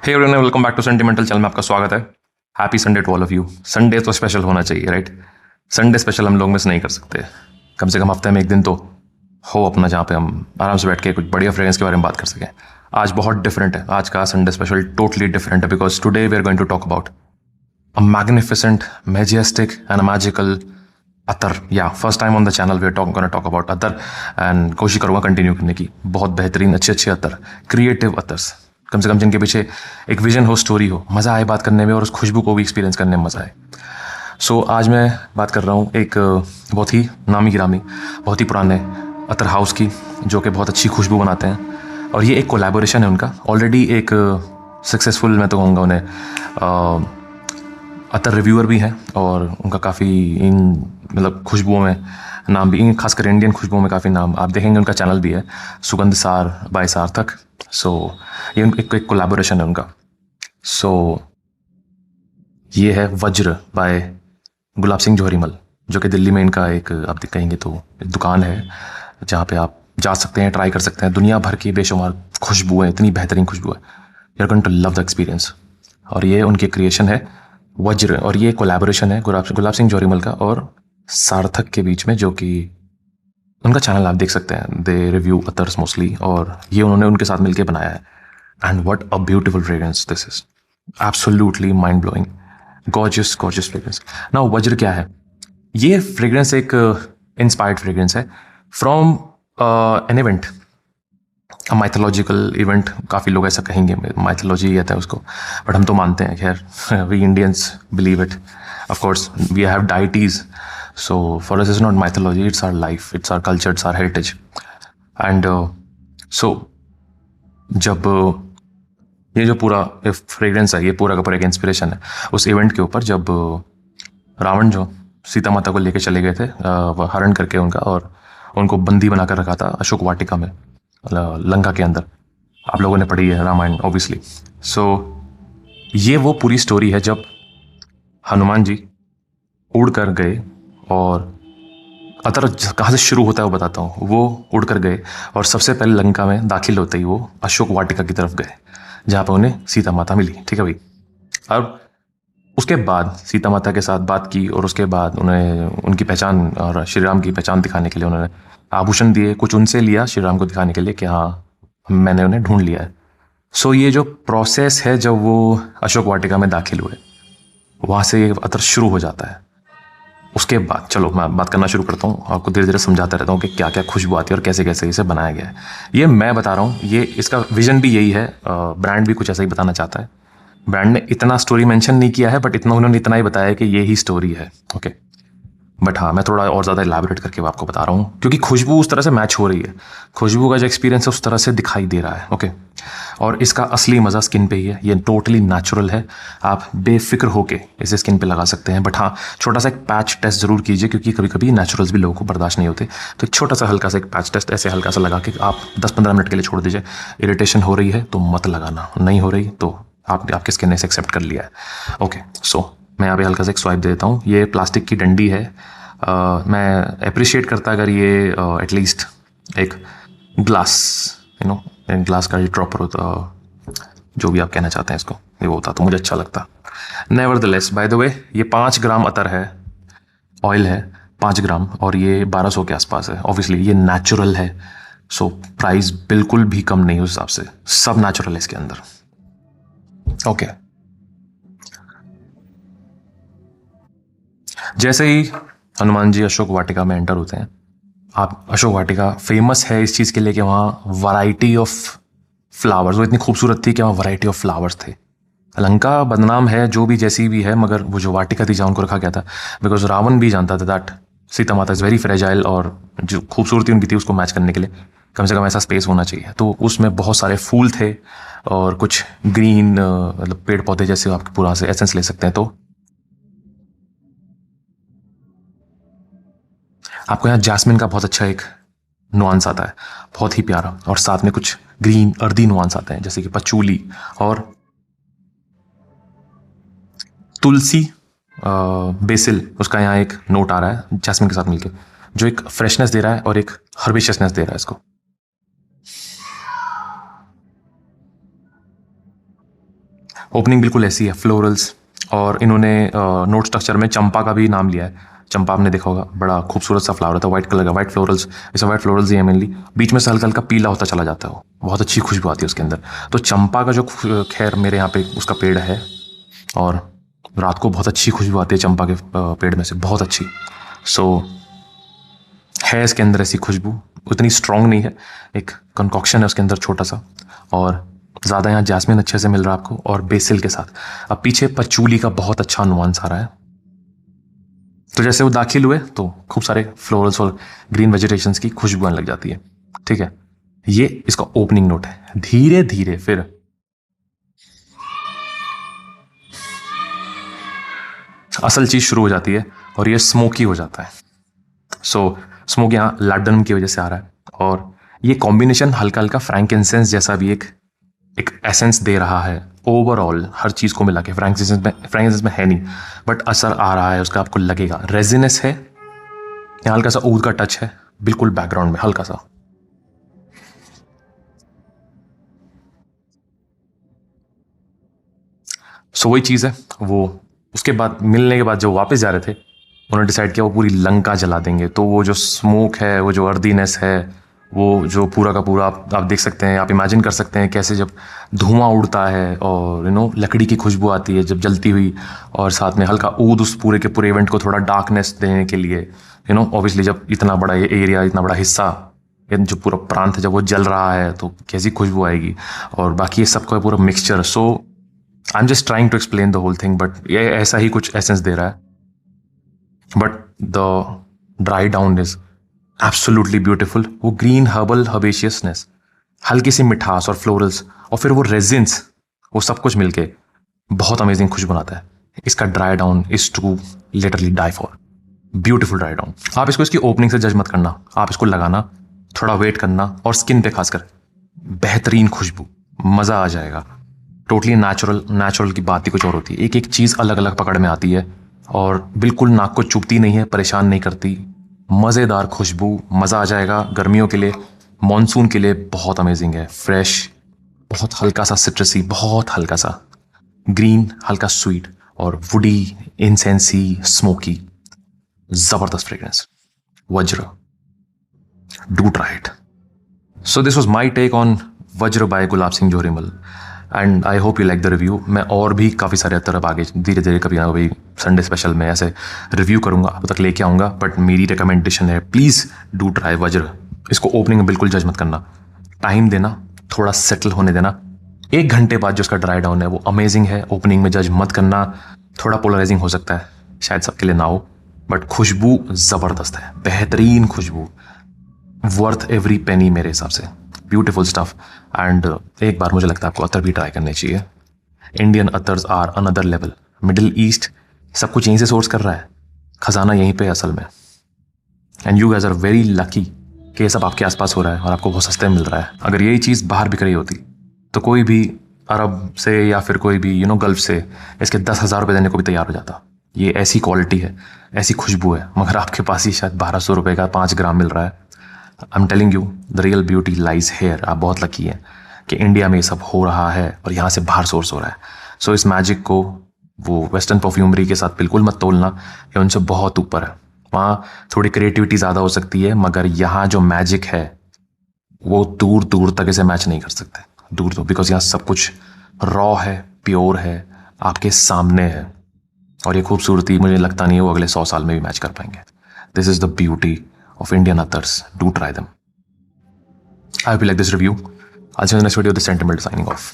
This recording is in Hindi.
Hey everyone, welcome back to sentimental channel में आपका स्वागत है। Happy Sunday to all of you. Sunday तो स्पेशल होना चाहिए, राइट? संडे स्पेशल हम लोग मिस नहीं कर सकते। कम से कम हफ्ते में एक दिन तो हो अपना, जहाँ पे हम आराम से बैठ के कुछ बढ़िया फ्रेग्रेंस के बारे में बात कर सकें। आज बहुत डिफरेंट है, आज का संडे स्पेशल टोटली डिफरेंट है because today we are going to talk about a magnificent, majestic and magical attar. या first time on the channel we are talk about attar and कोशिश करूँगा कंटिन्यू करने की। बहुत बेहतरीन अच्छे अतर, क्रिएटिव अतर्स, कम से कम जिनके पीछे एक विजन हो, स्टोरी हो, मज़ा आए बात करने में और उस खुशबू को भी एक्सपीरियंस करने में मज़ा आए। सो आज मैं बात कर रहा हूँ एक बहुत ही नामी गिरामी, बहुत ही पुराने अतर हाउस की, जो कि बहुत अच्छी खुशबू बनाते हैं। और ये एक कोलैबोरेशन है उनका, ऑलरेडी एक सक्सेसफुल, मैं तो कहूँगा उन्हें, अतर रिव्यूअर भी हैं और उनका काफ़ी इन मतलब खुशबुओं में नाम भी, खासकर इंडियन खुशबुओं में काफ़ी नाम आप देखेंगे। उनका चैनल भी है, सुगंध सार बाय सार्थक। सो ये एक कोलैबोरेशन है उनका। सो ये है वज्र बाय गुलाब सिंह जौहरीमल, जो कि दिल्ली में इनका एक, आप कहेंगे तो एक दुकान है जहाँ पे आप जा सकते हैं, ट्राई कर सकते हैं। दुनिया भर की बेशुमार खुशबुएं, इतनी बेहतरीन खुशबू है, you are going to love the experience. और ये उनकी क्रिएशन है वज्र, और ये कोलैबोरेशन है गुलाब सिंह जौहरीमल का और सार्थक के बीच में, जो कि उनका चैनल आप देख सकते हैं। दे रिव्यू अतर्स मोस्टली, और ये उन्होंने उनके साथ मिलकर बनाया है। And what a beautiful fragrance this is, absolutely mind blowing, gorgeous gorgeous fragrance. Now वज्र क्या है? ये फ्रेग्रेंस एक इंस्पायर्ड फ्रेग्रेंस है from an event, mythological event. काफ़ी लोग ऐसा कहेंगे, माइथोलॉजी कहते हैं उसको, बट हम तो मानते हैं, खैर we Indians believe it. Of course we have deities, so for us is not mythology, it's our life, it's our culture, it's our heritage. And so जब ये जो पूरा फ्रेग्रेंस है, ये पूरा का पूरा एक इंस्पिरेशन है उस इवेंट के ऊपर, जब रावण जो सीता माता को लेके चले गए थे, हरण करके उनका, और उनको बंदी बनाकर रखा था अशोक वाटिका में, लंका के अंदर। आप लोगों ने पढ़ी है रामायण ऑब्वियसली। सो ये वो पूरी स्टोरी है जब हनुमान जी उड़ कर गए, और अतर कहाँ से शुरू होता है वो बताता हूँ। वो उड़ कर गए और सबसे पहले लंका में दाखिल होते ही वो अशोक वाटिका की तरफ गए, जहाँ पर उन्हें सीता माता मिली। ठीक है भाई। और उसके बाद सीता माता के साथ बात की, और उसके बाद उन्हें उनकी पहचान और श्री राम की पहचान दिखाने के लिए उन्होंने आभूषण दिए, कुछ उनसे लिया श्री राम को दिखाने के लिए कि हाँ मैंने उन्हें ढूंढ लिया है। सो ये जो प्रोसेस है, जब वो अशोक वाटिका में दाखिल हुए, वहाँ से ये अतर शुरू हो जाता है। उसके बाद चलो मैं बात करना शुरू करता हूँ, आपको धीरे धीरे समझाता रहता हूँ कि क्या क्या खुशबू आती है और कैसे कैसे इसे बनाया गया है। ये मैं बता रहा हूँ, ये इसका विजन भी यही है, ब्रांड भी कुछ ऐसा ही बताना चाहता है। ब्रांड ने इतना स्टोरी मेंशन नहीं किया है, बट उन्होंने इतना ही बताया कि ये ही स्टोरी है। ओके, बट हाँ मैं थोड़ा और ज़्यादा इलैबोरेट करके आपको बता रहा हूँ, क्योंकि खुशबू उस तरह से मैच हो रही है, खुशबू का जो एक्सपीरियंस है उस तरह से दिखाई दे रहा है। ओके, और इसका असली मज़ा स्किन पे ही है, ये टोटली नेचुरल है, आप बेफिक्र होके इसे स्किन पे लगा सकते हैं। बट हाँ, छोटा सा एक पैच टेस्ट ज़रूर कीजिए, क्योंकि कभी कभी नेचुरल्स भी लोगों को बर्दाश्त नहीं होते। तो एक छोटा सा हल्का सा एक पैच टेस्ट ऐसे हल्का सा लगा के आप 10-15 मिनट के लिए छोड़ दीजिए। इरिटेशन हो रही है तो मत लगाना, नहीं हो रही तो आपके स्किन ने इसे एक्सेप्ट कर लिया है। ओके, सो मैं यहाँ पे हल्का सा एक स्वाइप दे देता हूँ। ये प्लास्टिक की डंडी है। मैं अप्रिशिएट करता अगर ये एटलीस्ट एक ग्लास, ग्लास का ड्रॉपर होता, जो भी आप कहना चाहते हैं इसको, ये वो होता तो मुझे अच्छा लगता। नेवरदलेस, बाय द वे, ये 5 ग्राम अतर है, ऑयल है 5 ग्राम, और ये 1200 के आसपास है। ऑब्वियसली ये नेचुरल है, सो प्राइस बिल्कुल भी कम नहीं उस हिसाब से, सब नेचुरल है इसके अंदर। ओके, जैसे ही हनुमान जी अशोक वाटिका में एंटर होते हैं, आप अशोक वाटिका फेमस है इस चीज़ के लिए कि वहाँ वैरायटी ऑफ फ्लावर्स, वो इतनी खूबसूरत थी कि वहाँ वैरायटी ऑफ फ्लावर्स थे। लंका बदनाम है जो भी जैसी भी है, मगर वो जो वाटिका थी जहाँ उनको रखा गया था, बिकॉज रावण भी जानता था दैट सीता माता इज़ वेरी फ्रेजाइल, और जो खूबसूरती उनकी थी उसको मैच करने के लिए कम से कम ऐसा स्पेस होना चाहिए। तो उसमें बहुत सारे फूल थे और कुछ ग्रीन मतलब पेड़ पौधे जैसे आप पूरा से एसेंस ले सकते हैं। तो आपको यहाँ जैस्मिन का बहुत अच्छा एक नुआंस आता है, बहुत ही प्यारा, और साथ में कुछ ग्रीन अर्दी नुआंस आते हैं, जैसे कि पचूली और तुलसी, बेसिल, उसका यहाँ एक नोट आ रहा है जैस्मिन के साथ मिलके, जो एक फ्रेशनेस दे रहा है और एक हर्बिशियसनेस दे रहा है इसको। ओपनिंग बिल्कुल ऐसी है, फ्लोरल्स, और इन्होंने नोट स्ट्रक्चर में चंपा का भी नाम लिया है। चंपा आपने देखा होगा, बड़ा खूबसूरत सा फ्लावर होता है, व्हाइट कलर का, व्हाइट फ्लोरल्स, इसे व्हाइट फ्लोरल्स ही है मेनली। बीच में से हल्का हल्का पीला होता चला जाता है, वो बहुत अच्छी खुशबू आती है उसके अंदर। तो चंपा का जो खैर मेरे यहाँ पे उसका पेड़ है, और रात को बहुत अच्छी खुशबू आती है चंपा के पेड़ में से, बहुत अच्छी। सो है इसके अंदर ऐसी खुशबू, उतनी स्ट्रॉन्ग नहीं है, एक कंकॉक्शन है उसके अंदर छोटा सा, और ज़्यादा यहाँ जैस्मिन अच्छे से मिल रहा है आपको, और बेसिल के साथ। अब पीछे पचूली का बहुत अच्छा नुआंस आ रहा है। तो जैसे वो दाखिल हुए तो खूब सारे फ्लोरल्स और ग्रीन वेजिटेशंस की खुशबू आने लग जाती है, ठीक है। ये इसका ओपनिंग नोट है। धीरे धीरे फिर असल चीज शुरू हो जाती है, और ये स्मोकी हो जाता है। सो स्मोक यहाँ लैडन की वजह से आ रहा है, और ये कॉम्बिनेशन हल्का हल्का फ्रैंकिंसेंस जैसा भी एक एसेंस दे रहा है ओवरऑल, हर चीज़ को मिला के। फ्रैंकिंसेंस में है नहीं, बट असर आ रहा है उसका, आपको लगेगा। रेजिनेस है यहाँ, हल्का सा ऊद का टच है बिल्कुल बैकग्राउंड में, हल्का सा। सो वही चीज़ है वो। उसके बाद मिलने के बाद जब वापस जा रहे थे, उन्होंने डिसाइड किया वो पूरी लंका जला देंगे। तो वो जो स्मोक है, वो जो अर्दीनेस है, वो जो पूरा का पूरा आप देख सकते हैं, आप इमेजिन कर सकते हैं कैसे जब धुआं उड़ता है और लकड़ी की खुशबू आती है जब जलती हुई, और साथ में हल्का ऊद उस पूरे के पूरे इवेंट को थोड़ा डार्कनेस देने के लिए। ऑब्वियसली जब इतना बड़ा ये एरिया, इतना बड़ा हिस्सा, जो पूरा प्रांत है, जब वो जल रहा है तो कैसी खुशबू आएगी। और बाकी ये सबका पूरा mixture. So I am just trying to explain the whole thing, but ये ऐसा ही कुछ एसेंस दे रहा है। But the dry down is absolutely beautiful. वो ग्रीन हर्बल हर्बेशियसनेस, हल्की सी मिठास और फ्लोरल्स, और फिर वो रेजिन्स, वो सब कुछ मिलके बहुत अमेजिंग खुशबू बनाता है। इसका dry down is to literally die for. Beautiful dry down. आप इसको इसकी ओपनिंग से जज मत करना, आप इसको लगाना, थोड़ा वेट करना, और स्किन पे खासकर बेहतरीन खुशबू, मज़ा आ जाएगा। टोटली नेचुरल की बात ही कुछ और होती है। एक एक चीज़ अलग अलग पकड़ में आती है, और बिल्कुल नाक को चुभती नहीं है, परेशान नहीं करती। मज़ेदार खुशबू, मज़ा आ जाएगा। गर्मियों के लिए, मॉनसून के लिए बहुत अमेजिंग है। फ्रेश, बहुत हल्का सा सिट्रसी, बहुत हल्का सा ग्रीन, हल्का स्वीट, और वुडी, इंसेंसी, स्मोकी, ज़बरदस्त fragrance. Vajra, do try it. So this was my take on Vajra by Gulab Singh Johrimal, and I hope you like the review. मैं और भी काफ़ी सारे तरफ आगे धीरे धीरे कभी ना कभी संडे स्पेशल में ऐसे रिव्यू करूँगा, अब तक लेके आऊँगा। बट मेरी रिकमेंडेशन है, प्लीज़ डू ट्राई वज्र। इसको ओपनिंग में बिल्कुल जज मत करना, टाइम देना, थोड़ा सेटल होने देना। 1 घंटे बाद जो उसका ड्राई डाउन है वो अमेजिंग है। ओपनिंग में जज मत करना, थोड़ा पोलराइजिंग हो सकता है, शायद सबके लिए ना हो, बट खुशबू ज़बरदस्त है, बेहतरीन खुशबू, वर्थ एवरी पेनी मेरे हिसाब से। Beautiful stuff. एंड एक बार मुझे लगता है आपको अतर भी ट्राई करने चाहिए। Indian attars are another level. Middle east सब कुछ यहीं से सोर्स कर रहा है, खजाना यहीं पे असल में। And you guys are very lucky कि ये सब आपके आसपास हो रहा है और आपको बहुत सस्ते में मिल रहा है। अगर यही चीज़ बाहर बिक रही होती तो कोई भी अरब से या फिर कोई भी गल्फ से इसके 10,000 रुपये देने को भी तैयार हो जाता। ये ऐसी क्वालिटी है, ऐसी खुशबू है, मगर आपके पास ही शायद 1200 रुपये का 5 ग्राम मिल रहा है। I am telling you, the real beauty lies here. आप बहुत लकी हैं कि इंडिया में ये सब हो रहा है और यहाँ से बाहर सोर्स हो रहा है। सो इस मैजिक को वो वेस्टर्न परफ्यूमरी के साथ बिल्कुल मत तोलना, ये उनसे बहुत ऊपर है। वहाँ थोड़ी क्रिएटिविटी ज़्यादा हो सकती है, मगर यहाँ जो मैजिक है वो दूर दूर तक इसे मैच नहीं कर सकते, दूर दूर, बिकॉज यहाँ सब कुछ रॉ है, प्योर है, आपके सामने है। और ये खूबसूरती मुझे लगता नहीं है वो अगले 100 साल में भी मैच कर पाएंगे। This is the beauty of Indian Athars. Do try them. I hope you like this review. I'll see you in the next video. This is Sentiment signing off.